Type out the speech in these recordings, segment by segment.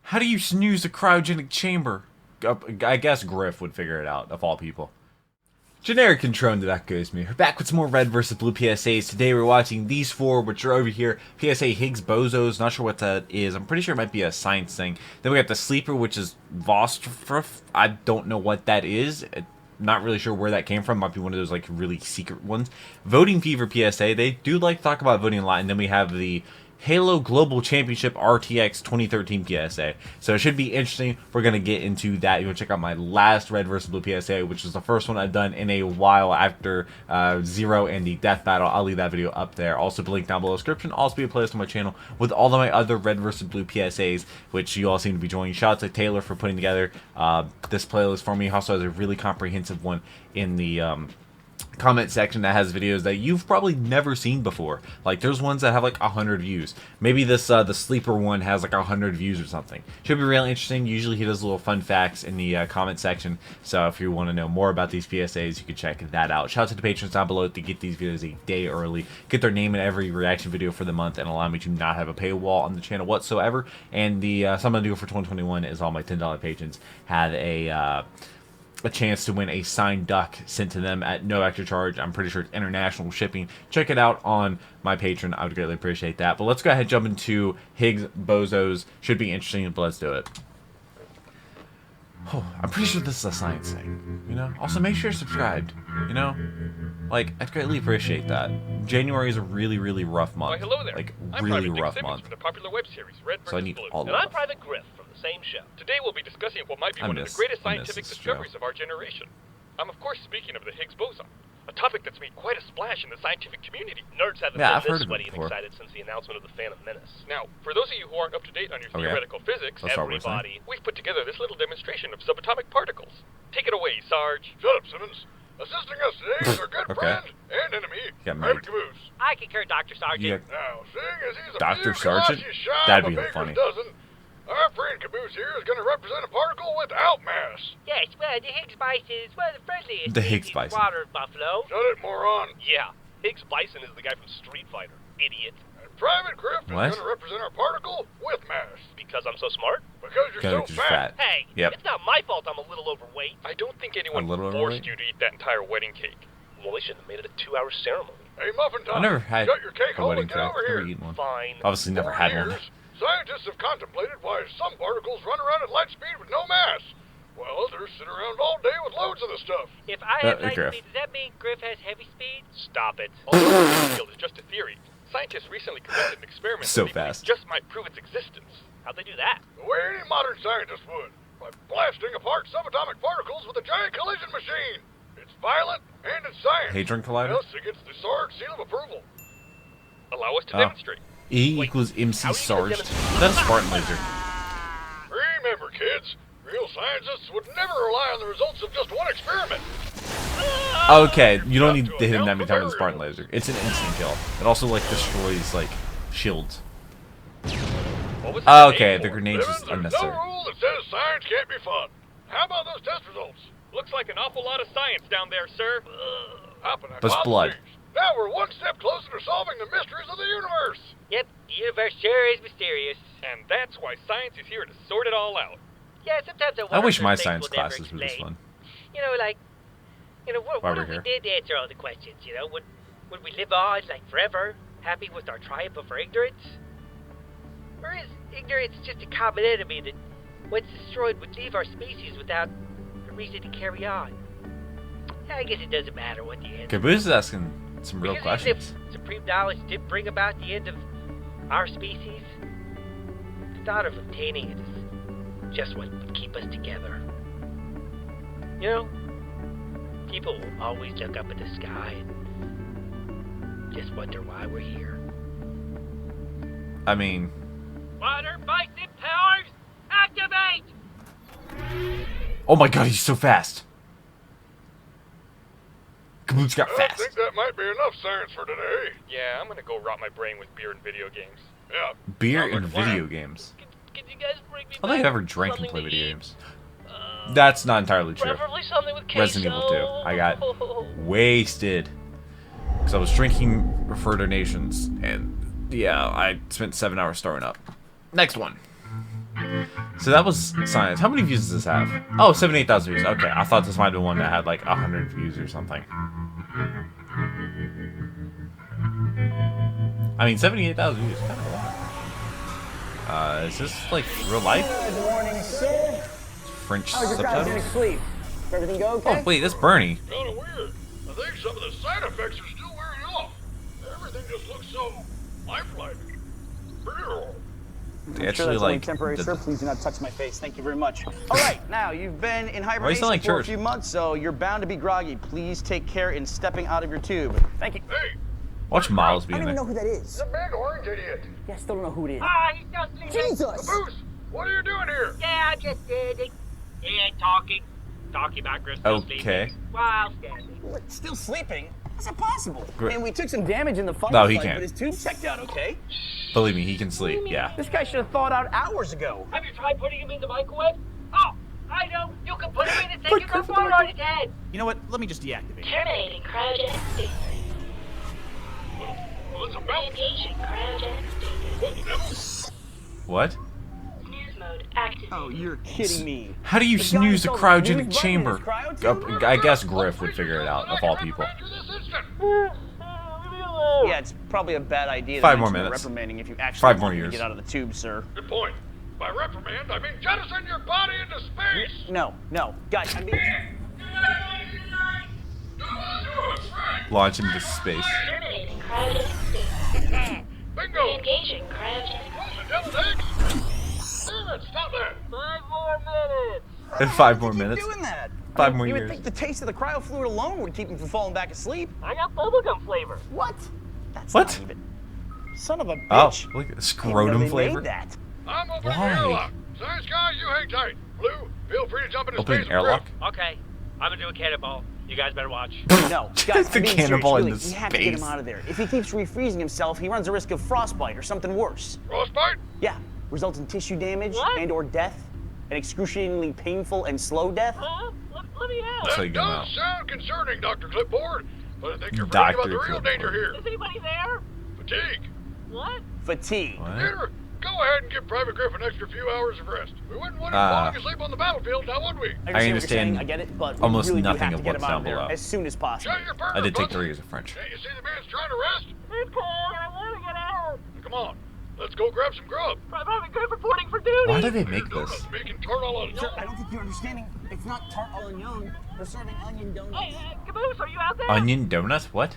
How do you snooze a cryogenic chamber? I guess Griff would figure it out, of all people. Generic intro into theduckgoesmoo. We're back with some more red versus blue PSAs. Today we're watching these four, which are over here. PSA Higgs bozos, not sure what that is. I'm pretty sure it might be a science thing. Then we got the sleeper, which is Vostruf. I don't know what that is. Not really sure where that came from. Might be one of those like really secret ones. Voting Fever PSA. They do like to talk about voting a lot. And then we have the Halo Global Championship RTX 2013 PSA. So it should be interesting. We're going to get into that. You want to check out my last red versus blue PSA, which is the first one I've done in a while after Zero and the Death Battle. I'll leave that video up there. Also, the link down below in the description. Also be a playlist on my channel with all of my other red versus blue PSAs, which you all seem to be joining. Shout out to Taylor for putting together this playlist for me. He also has a really comprehensive one in the comment section that has videos that you've probably never seen before. Like there's ones that have like 100 views. Maybe this the sleeper one has like 100 views or something. Should be really interesting. Usually he does little fun facts in the comment section. So if you want to know more about these PSAs, you can check that out. Shout out to the patrons down below to get these videos a day early, get their name in every reaction video for the month, and allow me to not have a paywall on the channel whatsoever. And the something I'm gonna do for 2021 is all my $10 patrons have a chance to win a signed duck sent to them at no extra charge. I'm pretty sure it's international shipping. Check it out on my Patreon. I would greatly appreciate that. But let's go ahead and jump into Higgs bozos. Should be interesting, but let's do it. Oh, I'm pretty sure this is a science thing, you know? Also, make sure you're subscribed, you know? Like, I'd greatly appreciate that. January is a really, really rough month. Why, hello there. Like, I'm really Private rough Dick Simmons month. from the popular web series Red So I vs. need Blue. all of And I'm them. Private Griff from the same show. Today we'll be discussing what might be one of the greatest scientific discoveries of our generation. I'm of course speaking of the Higgs boson, a topic that's made quite a splash in the scientific community. Nerds haven't Yeah, been I've heard this of it sweaty and before. excited since the announcement of the Phantom Menace. Now, for those of you who aren't up to date on your theoretical physics, Let's start with Everybody, we've put together this little demonstration of subatomic particles. Take it away, Sarge. Shut up, Simmons. Assisting us today is our good Okay. friend and enemy, Got Private married. Caboose. I concur, Dr. Sargent. Yeah. Now, seeing as he's a Dr. few Sargent? galoshes shy That'd of be a baker's funny. dozen, our friend Caboose here is going to represent a particle without mass. Yes, well, the Higgs bison is one of the friendliest The Higgs species bison. water buffalo. Shut it, moron. Yeah, Higgs bison is the guy from Street Fighter, idiot. And Private Griff is What? going to represent our particle with mass. Because I'm so smart? Because you're so Because you're fat. fat. Hey, Yep. it's not my fault I'm a little overweight. I don't think anyone A little forced overweight? you to eat that entire wedding cake. Well, they shouldn't have made it a 2-hour ceremony. Hey, Muffin Top, I've never had shut your cake a hole wedding and get cake. over Never here. eaten one. Fine. Obviously never For had one. years, scientists have contemplated why some particles run around at light speed with no mass, while others sit around all day with loads of the stuff. If I have light Griff. speed, does that mean Griff has heavy speed? Stop it. Although the field is just a theory, scientists recently conducted an experiment So that they believe fast. just might prove its existence. How'd they do that? The way any modern scientist would, by blasting apart subatomic particles with a giant collision machine. It's violent and it's science. Hadron Collider? Thus, it gets the Sarge seal of approval. Allow us to Oh. demonstrate. E Wait, equals MC how are you Sarge. gonna demonstrate- That's a Spartan laser. Remember, kids, real scientists would never rely on the results of just one experiment. Okay, you don't need to hit him that many times with a Spartan laser. It's an instant kill. It also like destroys like shields. What was the Okay, name the for? grenades Simmons, is there's unnecessary. no rule that says science can't be fun. How about those test results? Looks like an awful lot of science down there, sir. Hopping on But it's clouds of blood. trees. Now we're one step closer to solving the mysteries of the universe. Yep, the universe sure is mysterious. And that's why science is here to sort it all out. Yeah, sometimes I wonder I wish if my things science we'll never classes were this explain. fun. You know, like, what While if we're we did answer all the questions, you know? Would we live on, like, forever, happy with our triumph over ignorance? Or is ignorance just a common enemy that, once destroyed, would leave our species without a reason to carry on? I guess it doesn't matter what the answer Caboose is asking some real because even questions. if supreme knowledge did bring about the end of our species, the thought of obtaining it is just what would keep us together. You know, people will always look up at the sky and just wonder why we're here. I mean, Water bison powers, activate! oh my god, he's so fast. Caboose got I fast. think that might be enough science for today. Yeah, I'm gonna go rot my brain with beer and video games. Yeah. Beer sounds like and a plan. video games. Can you guys bring me I don't think I've back ever drank and something played to video eat? games. That's not entirely true. Preferably something with queso. Resident Evil 2. I got wasted. Because I was drinking for donations. And yeah, I spent 7 hours throwing up. Next one. So that was science. How many views does this have? Oh, 78,000 views. Okay, I thought this might have been one that had like 100 views or something. I mean, 78,000 views. Kind of a lot. Is this like real life? Good morning, sir. French How's your subtitles? cryogenic sleep? Everything go okay? Oh, wait, that's Bernie. Kinda weird. I think some of the side effects are still wearing off. Everything just looks so lifelike. Real. They I'm actually sure that's only like. temporary, sir. Please do not touch my face. Thank you very much. All right, now you've been in hibernation like for a church? few months, so you're bound to be groggy. Please take care in stepping out of your tube. Thank you. Hey, Watch Miles I be don't in even know there. who that is. the big orange idiot. Yeah, I still don't know who it is. Ah, he's still sleeping. Jesus! Caboose, what are you doing here? Yeah, I'm just standing. Yeah, talking about Chris still Okay. sleeping. While standing. What, still sleeping? How's that possible? Gr- And we took some damage in the fight, No, he can't. but his tube checked out okay. Believe me, he can sleep. Yeah. This guy should have thawed out hours ago. Have you tried putting him in the microwave? Oh, I know. You can put him in and take your phone on his head. You know what? Let me just deactivate. Terminating cryogenic state. Well, it's about Engaging cryogenic state. What? Snooze mode activated. Oh, you're kidding me. How do you The guy snooze a installed cryogenic snooze button in chamber? his cryo tube? I guess Griff would figure it out of all people. Yeah, it's probably a bad idea. 5 to more mention minutes. reprimanding if you actually 5 more want to years. get out of the tube, sir. Good point. By reprimand, I mean jettison your body into space. No, guys. I mean, Launch him into space. Terminating cryogenic state. Bingo. Engaging cryogenic. The devil's eggs. Damn it, stop that. 5 more minutes. In 5 more keep minutes. doing that. 5 more You years. would think the taste of the cryo fluid alone would keep him from falling back asleep. I got bubblegum flavor. What? That's What? not even. Son of a Oh, bitch. look at Didn't know scrotum they flavor. Made that. I'm opening Why? the airlock. Science guy, you hang tight. Blue, feel free to jump into Opening space. airlock. Okay, I'm gonna do a cannonball. You guys better watch. No, It's guys, a I'm being cannonball serious, into really. We have to get him space. out of there. If he keeps refreezing himself, he runs a risk of frostbite or something worse. Frostbite? Yeah, results in tissue damage What? and/or death, an excruciatingly painful and slow death. Huh? Let me out. That's how you That get him does out. sound concerning, Dr. Clipboard. But I think you're Dr. forgetting about the real Clipboard. danger here. Is anybody there? Fatigue. What? Fatigue. What? Peter, go ahead and give Private Griff an extra few hours of rest. We wouldn't want him falling asleep on the battlefield, now would we? I understand what you're understand saying, I get it, but we almost really do nothing have of to get what's him out down of there below. as soon as possible. Shut your burner, I did take Bunsen. 3 years of French. Can't you see the man's trying to rest? It's cold. I want to get out. Come on, let's go grab some grub. Private Griff reporting for duty. Why did they make Donuts this? making turtle Sir, I don't think you're understanding. It's not tart onion. They're serving onion donuts. Hey, Caboose, are you out there? Onion donuts? What?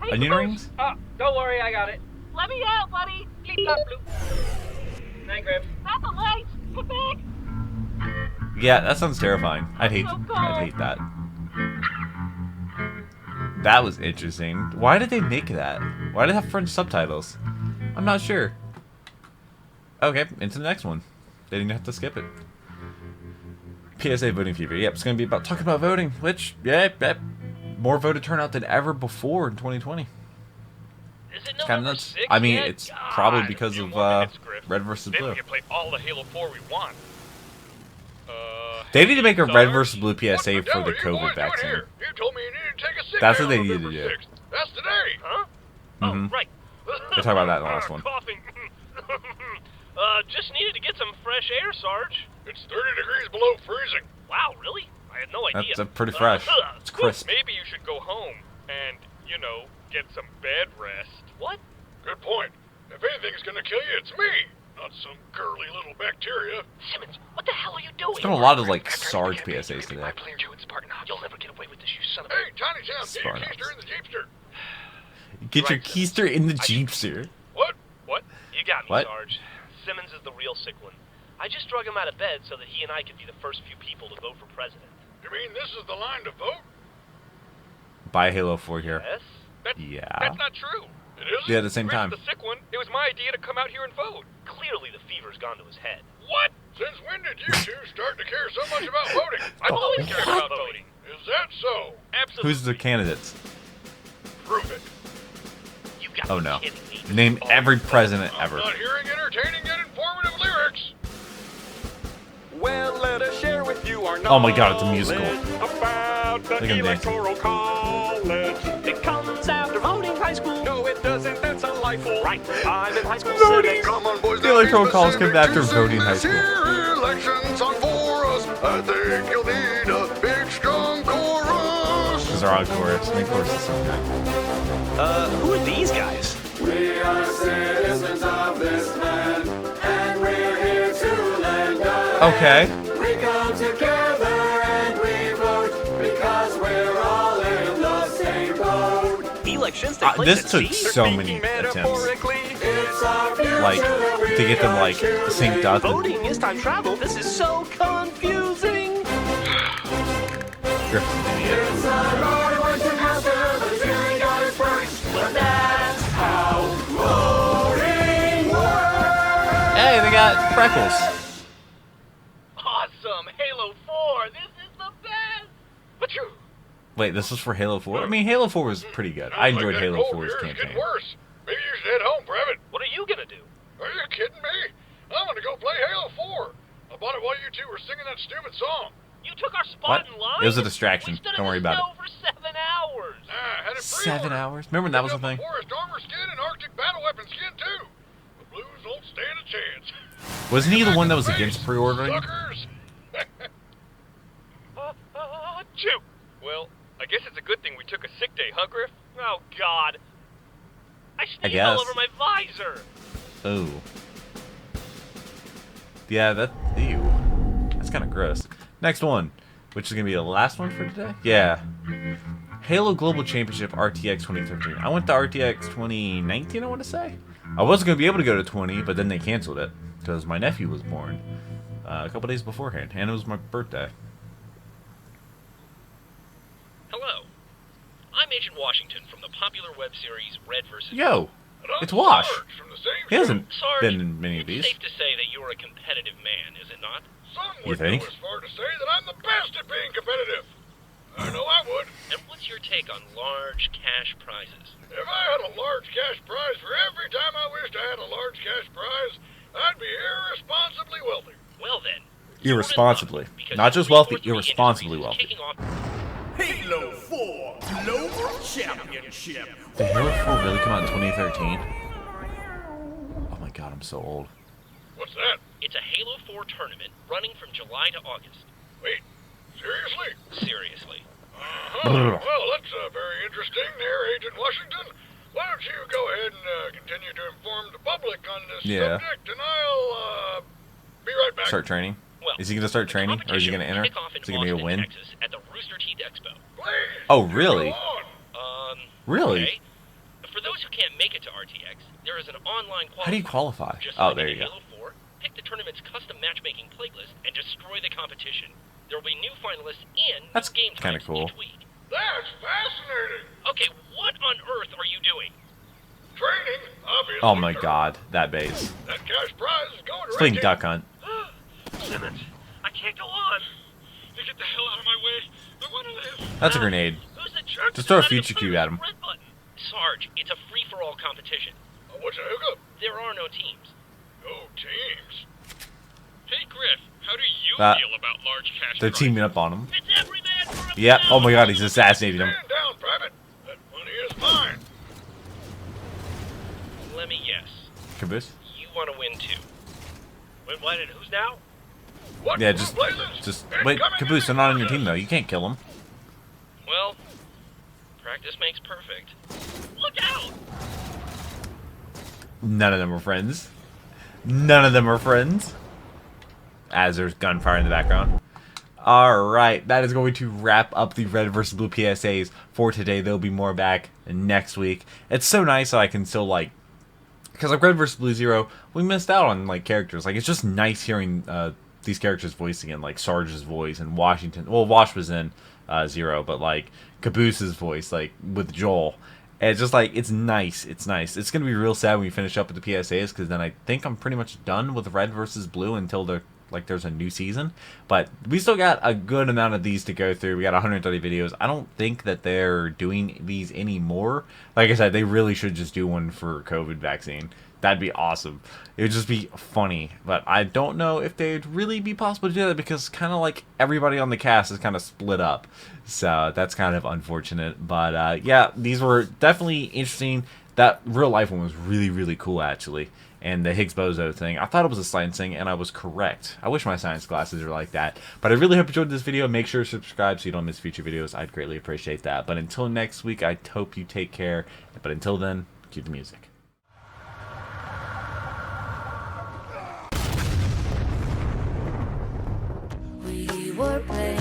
Hey, Onion Caboose. rings? Oh, don't worry, I got it. Let me out, buddy. Keep up, Blue. Night, Griff. Not the lights. Come back. Yeah, that sounds terrifying. I'd hate that. That was interesting. Why did they make that? Why did it have French subtitles? I'm not sure. Okay, into the next one. They didn't have to skip it. PSA voting fever. Yep, it's gonna be about talking about voting, which more voter turnout than ever before in 2020. Is it It's kind of November nuts. 6th I mean, yet? it's God, probably a because few of more minutes, Griff. Red versus Then Blue. we can play all the Halo 4 we want. They need to make a Red Sarge? versus Blue PSA What for the hell are you COVID boys doing vaccine. here? You told me you needed to take a sick That's day what they on needed to November do. 6th. That's today. Huh? Mhm. Oh, right. We'll talk about that in the last one. Coughing. Just needed to get some fresh air, Sarge. It's 30 degrees below freezing. Wow, really? I had no idea. That's pretty fresh. It's crisp. Maybe you should go home and, get some bed rest. What? Good point. If anything's gonna kill you, it's me, not some girly little bacteria. Simmons, what the hell are you doing? There's been a lot of like Sarge PSAs today. You'll never get away with this, you son of a... Hey, Tiny Tim, get your Spartans. keister in the Jeepster. Get your Right. keister in the Jeepster. What? What? You got me, What? Sarge. Simmons is the real sick one. I just drug him out of bed so that he and I could be the first few people to vote for president. You mean this is the line to vote? Buy Halo 4 here. Yes? Yeah. That's not true. It isn't? Yeah, at the same Chris time. is the sick one. It was my idea to come out here and vote. Clearly the fever's gone to his head. What? Since when did you two start to care so much about voting? I've always cared about voting. Is that so? Absolutely. Who's the candidates? Prove it. You got Oh to no. be kidding me. Name every president I'm ever. not hearing entertaining and informative lyrics. Well, let us share with you our Oh my God, it's a musical. knowledge about the Look at him dancing. electoral college. It comes after voting high school. No, it it doesn't, that's a lie for. Right, I'm in high school Voting. civics. Come on, boys. The electoral college came after voting in high school. Elections on for us. I think you'll need a big, strong chorus. These are on chorus. I think chorus is so good. Who are these guys? We are citizens of this land, and we're here to lend a hand. Okay. We come together and we vote because we're all in the same boat. Elections take place This at took sea? so many attempts, Metaphorically, It's our future like, that we to get them, like, are synced up. and- Voting is time travel. This is so confusing. Griff's an idiot. It's not hard what to happen, but you got it first. But that's how voting works. Hey, they got freckles. Awesome! Halo 4! This is the best! But you... Wait, this was for Halo 4? I mean, Halo 4 was pretty good. I enjoyed Like that Halo cold 4's here is campaign. getting worse. Maybe you should head home, Private. What are you gonna do? Are you kidding me? I'm gonna go play Halo 4. I bought it while you two were singing that stupid song. You took our spot What? in line? It was a distraction. We stood Don't in worry the about snow for 7 hours! Nah, I had it 7 pre-ordered. hours? Remember when that was a thing? Forest armor skin and Arctic battle weapon skin too. The Blues don't stand a chance. Wasn't he the one that was against pre-ordering? Suckers. Chew! Well, I guess it's a good thing we took a sick day, huh, Griff? Oh, God. I sneezed guess. all over my visor! Oh. Yeah, that... Ew. That's kind of gross. Next one, which is going to be the last one for today? Yeah. Halo Global Championship RTX 2013. I went to RTX 2019, I want to say? I wasn't going to be able to go to 20, but then they canceled it. Because my nephew was born. A couple days beforehand. And it was my birthday. Hello. I'm Agent Washington from the popular web series Red vs. Yo! And I'm It's Wash. Sarge from the same He hasn't Sarge, been in many of it's these. safe to say that you're a competitive man, is it not? Some You would think? go as far to say that I'm the best at being competitive. I know I would. And what's your take on large cash prizes? If I had a large cash prize for every time I wished I had a large cash prize, I'd be irresponsibly wealthy. Well then, Irresponsibly. you're in luck, because Not just Three wealthy, Four Three irresponsibly Industries is wealthy. kicking off Halo 4 Global Championship. Did Halo 4 really come out in 2013? Oh my god, I'm so old. What's that? It's a Halo 4 tournament running from July to August. Wait, seriously? Seriously. Uh-huh. Well, that's very interesting there, Agent Washington. Why don't you go ahead and continue to inform the public on this Yeah. subject, and I'll be right back. Start training? Well, Is he going to start the training? Or is he going to enter? competition will kick off in Is it going to be a Austin, win? Texas, at the Rooster Teeth Expo. Please, Oh, really? go on. Really? Okay. For those who can't make it to RTX, there is an online qualifier. How do you qualify? Just Oh, like there in you go. Halo 4, pick the tournament's custom matchmaking playlist and destroy the competition. There will be new finalists and That's new game kinda types cool. each week. That's fascinating. Okay, what on earth are you doing? Training, obviously. Oh my sir. god, that base. That cash prize is going It's right playing to Duck Hunt. Simmons, I can't go on. You get the hell out of my way. I want to live. That's a grenade. Who's the jerk? Just throw a decided to future push cube the at him. red button? Sarge, it's a free-for-all competition. What's a hookup? There are no teams. No teams. Hey, Griff, how do you feel about large cash They're teaming up on him. It's every man for himself. Yep. Oh my god, he's assassinating him. Stand down, Private. That money is mine. Let me guess. Caboose? You want to win too. Wait, what? And who's now? What? Yeah, Blue just Blazes? wait, Incoming Caboose, they're not on your team though. You can't kill them. Well, practice makes perfect. Look out! None of them are friends. None of them are friends. As there's gunfire in the background. Alright, that is going to wrap up the Red vs. Blue PSAs for today. There'll be more back next week. It's so nice that I can still, like... Because, like, Red vs. Blue Zero, we missed out on, like, characters. Like, it's just nice hearing these characters' voice again. Like, Sarge's voice and Washington. Well, Wash was in Zero, but, like, Caboose's voice, like, with Joel. And it's just, like, it's nice. It's nice. It's going to be real sad when we finish up with the PSAs, because then I think I'm pretty much done with Red vs. Blue until there's a new season. But we still got a good amount of these to go through. We got 130 videos. I don't think that they're doing these anymore. Like I said, they really should just do one for COVID vaccine. That'd be awesome. It would just be funny. But I don't know if they'd really be possible to do that, because kind of like everybody on the cast is kind of split up. So that's kind of unfortunate. But yeah, these were definitely interesting. That real life one was really, really cool, actually. And the Higgs boson thing, I thought it was a science thing, and I was correct. I wish my science classes were like that. But I really hope you enjoyed this video. Make sure to subscribe so you don't miss future videos. I'd greatly appreciate that. But until next week, I hope you take care. But until then, cue the music. We were playing